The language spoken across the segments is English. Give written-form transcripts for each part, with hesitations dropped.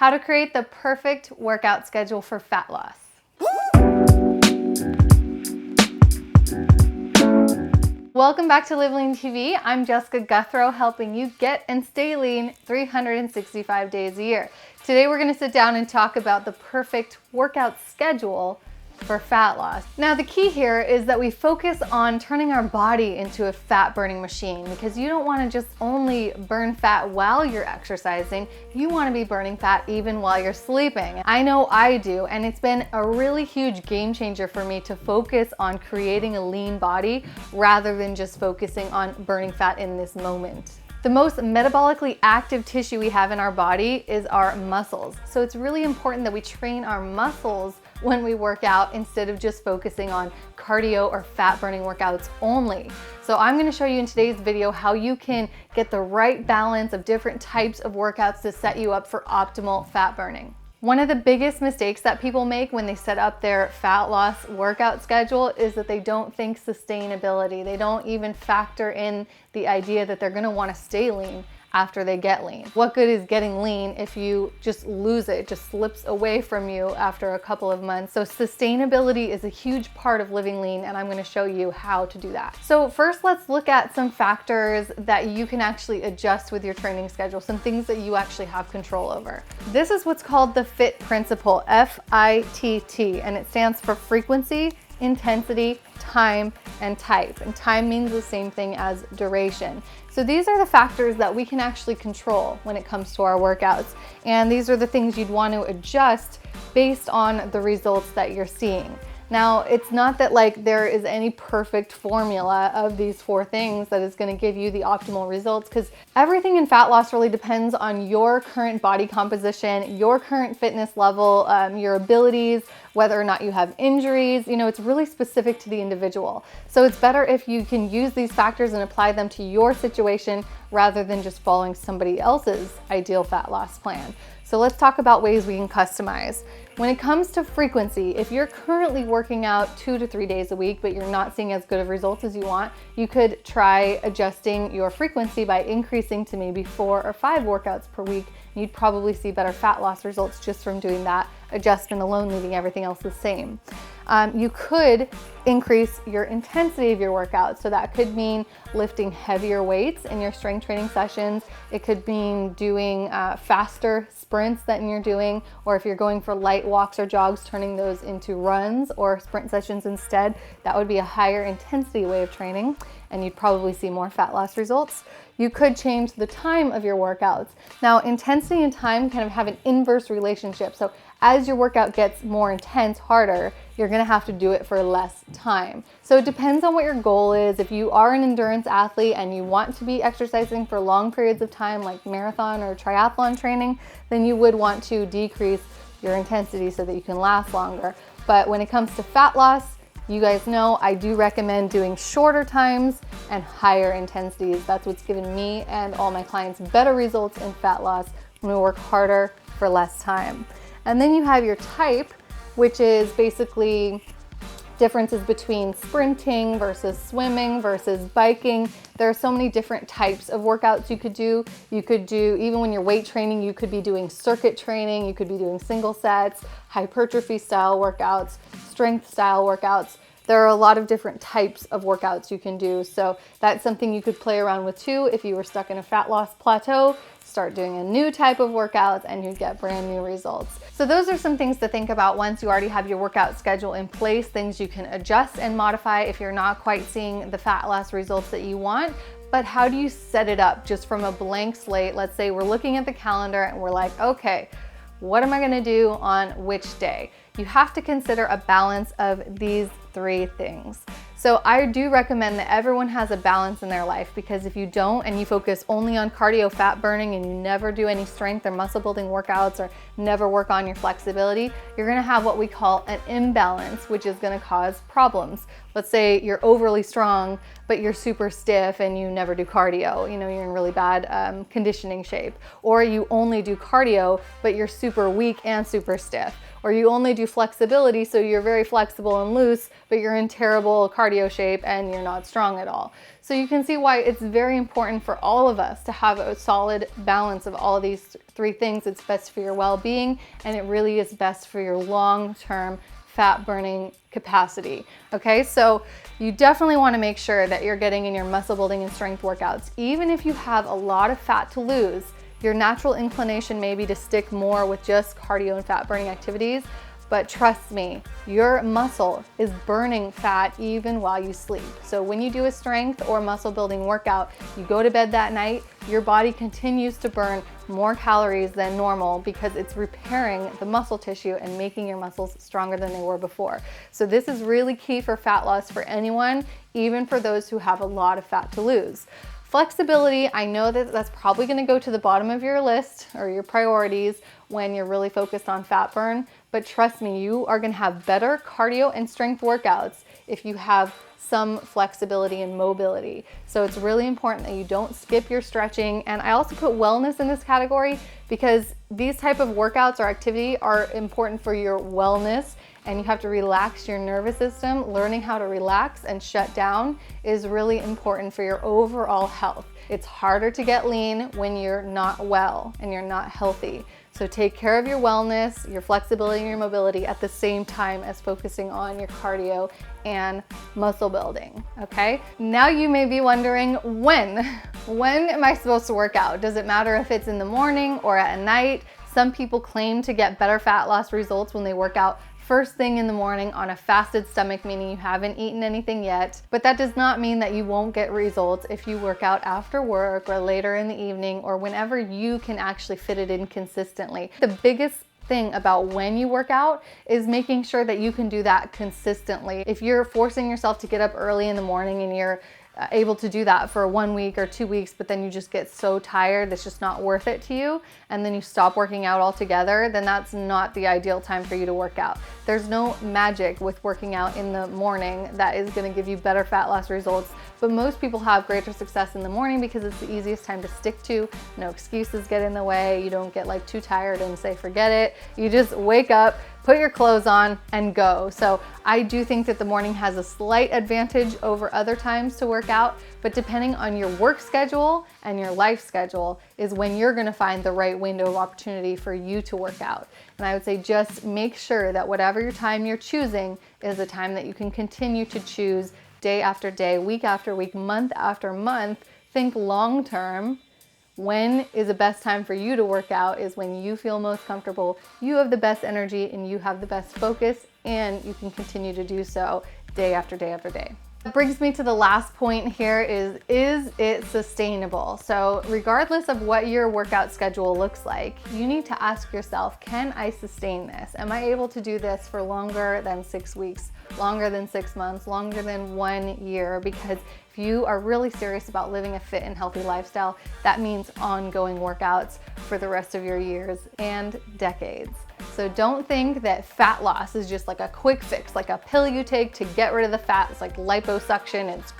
how to create the perfect workout schedule for fat loss. Welcome back to LiveLeanTV. I'm Jessica Guthrow, helping you get and stay lean 365 days a year. Today we're going to sit down and talk about the perfect workout schedule for fat loss. Now the key here is that we focus on turning our body into a fat burning machine, because you don't want to just only burn fat while you're exercising, you want to be burning fat even while you're sleeping. I know I do, and it's been a really huge game changer for me to focus on creating a lean body rather than just focusing on burning fat in this moment. The most metabolically active tissue we have in our body is our muscles. So it's really important that we train our muscles when we work out instead of just focusing on cardio or fat burning workouts only. So I'm going to show you in today's video how you can get the right balance of different types of workouts to set you up for optimal fat burning. One of the biggest mistakes that people make when they set up their fat loss workout schedule is that they don't think sustainability. They don't even factor in the idea that they're going to want to stay lean after they get lean. What good is getting lean if you just lose it, just slips away from you after a couple of months? So sustainability is a huge part of living lean, and I'm going to show you how to do that. So first, let's look at some factors that you can actually adjust with your training schedule, some things that you actually have control over. This is what's called the FIT principle, F-I-T-T, and it stands for frequency, intensity, time, and type. And time means the same thing as duration. So these are the factors that we can actually control when it comes to our workouts. And these are the things you'd want to adjust based on the results that you're seeing. Now, it's not that like there is any perfect formula of these four things that is going to give you the optimal results, because everything in fat loss really depends on your current body composition, your current fitness level, your abilities, whether or not you have injuries. You know, it's really specific to the individual. So it's better if you can use these factors and apply them to your situation rather than just following somebody else's ideal fat loss plan. So let's talk about ways we can customize. When it comes to frequency, if you're currently working out 2 to 3 days a week, but you're not seeing as good of results as you want, you could try adjusting your frequency by increasing to maybe 4 or 5 workouts per week. You'd probably see better fat loss results just from doing that adjustment alone, leaving everything else the same. You could increase your intensity of your workouts. So that could mean lifting heavier weights in your strength training sessions. It could mean doing faster sprints than you're doing, or if you're going for light walks or jogs, turning those into runs or sprint sessions instead. That would be a higher intensity way of training, and you'd probably see more fat loss results. You could change the time of your workouts. Now, intensity and time kind of have an inverse relationship. So as your workout gets more intense, harder, you're gonna have to do it for less time. So it depends on what your goal is. If you are an endurance athlete and you want to be exercising for long periods of time, like marathon or triathlon training, then you would want to decrease your intensity so that you can last longer. But when it comes to fat loss, you guys know I do recommend doing shorter times and higher intensities. That's what's given me and all my clients better results in fat loss when we work harder for less time. And then you have your type, which is basically differences between sprinting versus swimming versus biking. There are so many different types of workouts you could do. You could do, even when you're weight training, you could be doing circuit training, you could be doing single sets, hypertrophy style workouts, strength style workouts. There are a lot of different types of workouts you can do. So that's something you could play around with too. If you were stuck in a fat loss plateau, start doing a new type of workouts and you'd get brand new results. So those are some things to think about once you already have your workout schedule in place, things you can adjust and modify if you're not quite seeing the fat loss results that you want. But how do you set it up just from a blank slate? Let's say we're looking at the calendar and we're like, okay, what am I gonna do on which day? You have to consider a balance of these 3 things. So I do recommend that everyone has a balance in their life, because if you don't and you focus only on cardio fat burning and you never do any strength or muscle building workouts or never work on your flexibility, you're gonna have what we call an imbalance, which is gonna cause problems. Let's say you're overly strong, but you're super stiff and you never do cardio. You know, you're in really bad conditioning shape. Or you only do cardio, but you're super weak and super stiff. Or you only do flexibility, so you're very flexible and loose, but you're in terrible cardio cardio shape and you're not strong at all. So you can see why it's very important for all of us to have a solid balance of all of these three things. It's best for your well-being, and it really is best for your long-term fat burning capacity. Okay, so you definitely want to make sure that you're getting in your muscle building and strength workouts. Even if you have a lot of fat to lose, your natural inclination may be to stick more with just cardio and fat burning activities. But trust me, your muscle is burning fat even while you sleep. So when you do a strength or muscle building workout, you go to bed that night, your body continues to burn more calories than normal because it's repairing the muscle tissue and making your muscles stronger than they were before. So this is really key for fat loss for anyone, even for those who have a lot of fat to lose. Flexibility, I know that that's probably going to go to the bottom of your list or your priorities when you're really focused on fat burn, but trust me, you are going to have better cardio and strength workouts if you have some flexibility and mobility. So it's really important that you don't skip your stretching. And I also put wellness in this category because these type of workouts or activity are important for your wellness, and you have to relax your nervous system. Learning how to relax and shut down is really important for your overall health. It's harder to get lean when you're not well and you're not healthy. So take care of your wellness, your flexibility, and your mobility at the same time as focusing on your cardio and muscle building, okay? Now you may be wondering, when am I supposed to work out? Does it matter if it's in the morning or at night? Some people claim to get better fat loss results when they work out first thing in the morning on a fasted stomach, meaning you haven't eaten anything yet. But that does not mean that you won't get results if you work out after work or later in the evening or whenever you can actually fit it in consistently. The biggest thing about when you work out is making sure that you can do that consistently. If you're forcing yourself to get up early in the morning and you're able to do that for 1 week or 2 weeks, but then you just get so tired, it's just not worth it to you, and then you stop working out altogether, then that's not the ideal time for you to work out. There's no magic with working out in the morning that is going to give you better fat loss results, but most people have greater success in the morning because it's the easiest time to stick to. No excuses get in the way. You don't get like too tired and say forget it. You just wake up, put your clothes on, and go. So I do think that the morning has a slight advantage over other times to work out, but depending on your work schedule and your life schedule is when you're gonna find the right window of opportunity for you to work out. And I would say just make sure that whatever your time you're choosing is a time that you can continue to choose day after day, week after week, month after month. Think long term. When is the best time for you to work out is when you feel most comfortable, you have the best energy, and you have the best focus, and you can continue to do so day after day after day. That brings me to the last point here is it sustainable? So regardless of what your workout schedule looks like, you need to ask yourself, can I sustain this? Am I able to do this for longer than 6 weeks, longer than 6 months, longer than 1 year? Because if you are really serious about living a fit and healthy lifestyle, that means ongoing workouts for the rest of your years and decades. So don't think that fat loss is just like a quick fix, like a pill you take to get rid of the fat. It's like liposuction, it's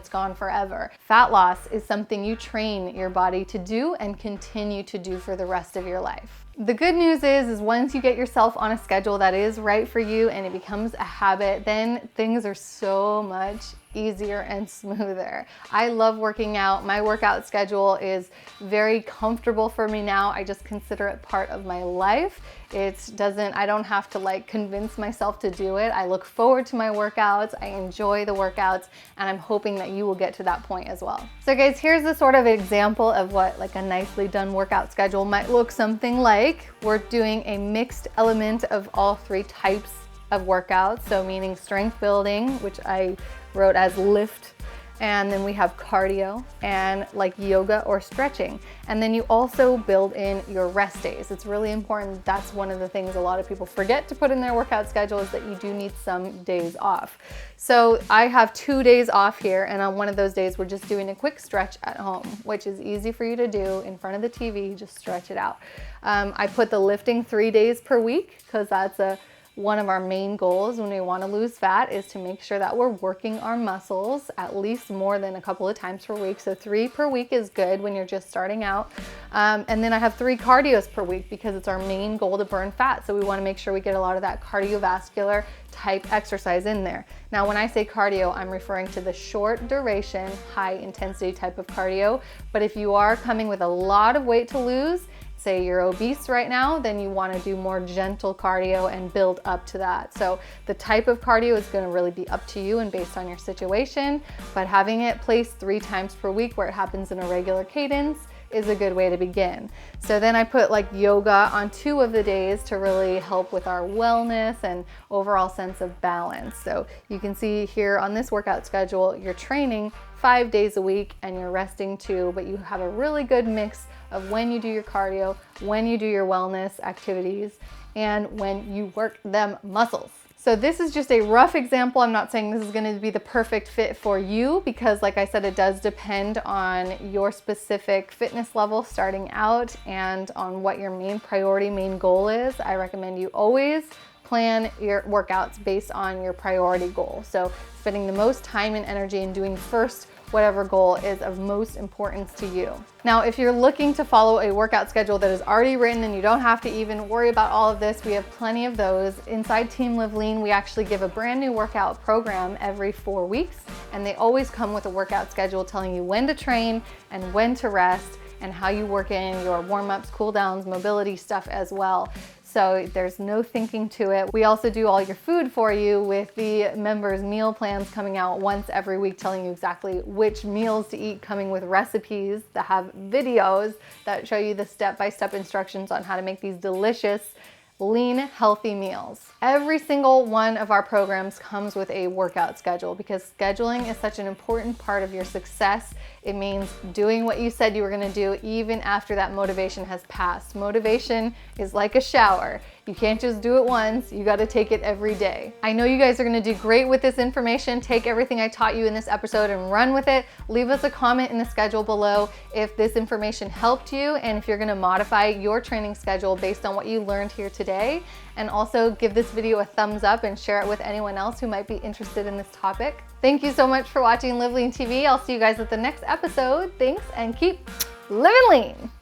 gone forever. Fat loss is something you train your body to do and continue to do for the rest of your life. The good news is once you get yourself on a schedule that is right for you and it becomes a habit, then things are so much easier and smoother. I love working out. My workout schedule is very comfortable for me now. I just consider it part of my life. I don't have to like convince myself to do it. I look forward to my workouts. I enjoy the workouts, and I'm hoping that you will get to that point as well. So guys, here's a sort of example of what like a nicely done workout schedule might look something like. We're doing a mixed element of all three types of workouts. So meaning strength building, which I wrote as lift, and then we have cardio and like yoga or stretching. And then you also build in your rest days. It's really important. That's one of the things a lot of people forget to put in their workout schedule is that you do need some days off. So I have 2 days off here, and on one of those days we're just doing a quick stretch at home, which is easy for you to do in front of the TV. Just stretch it out. I put the lifting 3 days per week because that's a one of our main goals when we want to lose fat is to make sure that we're working our muscles at least more than a couple of times per week. So 3 per week is good when you're just starting out. And then I have 3 cardios per week because it's our main goal to burn fat. So we want to make sure we get a lot of that cardiovascular type exercise in there. Now, when I say cardio, I'm referring to the short duration, high intensity type of cardio. But if you are coming with a lot of weight to lose, say you're obese right now, then you want to do more gentle cardio and build up to that. So the type of cardio is going to really be up to you and based on your situation, but having it placed 3 times per week where it happens in a regular cadence is a good way to begin. So then I put like yoga on 2 of the days to really help with our wellness and overall sense of balance. So you can see here on this workout schedule, you're training 5 days a week and you're resting 2, but you have a really good mix of when you do your cardio, when you do your wellness activities, and when you work them muscles. So this is just a rough example. I'm not saying this is going to be the perfect fit for you because, like I said, it does depend on your specific fitness level starting out and on what your main priority, main goal is. I recommend you always plan your workouts based on your priority goal. So spending the most time and energy in doing first whatever goal is of most importance to you. Now, if you're looking to follow a workout schedule that is already written and you don't have to even worry about all of this, we have plenty of those. Inside Team Live Lean, we actually give a brand new workout program every 4 weeks, and they always come with a workout schedule telling you when to train and when to rest and how you work in your warm-ups, cool-downs, mobility stuff as well. So there's no thinking to it. We also do all your food for you with the members' meal plans coming out once every week, telling you exactly which meals to eat, coming with recipes that have videos that show you the step-by-step instructions on how to make these delicious, lean, healthy meals. Every single one of our programs comes with a workout schedule because scheduling is such an important part of your success. It means doing what you said you were gonna do even after that motivation has passed. Motivation is like a shower. You can't just do it once, you gotta take it every day. I know you guys are gonna do great with this information. Take everything I taught you in this episode and run with it. Leave us a comment in the schedule below if this information helped you and if you're gonna modify your training schedule based on what you learned here today. And also give this video a thumbs up and share it with anyone else who might be interested in this topic. Thank you so much for watching LiveLeanTV. I'll see you guys at the next episode. Thanks and keep living lean.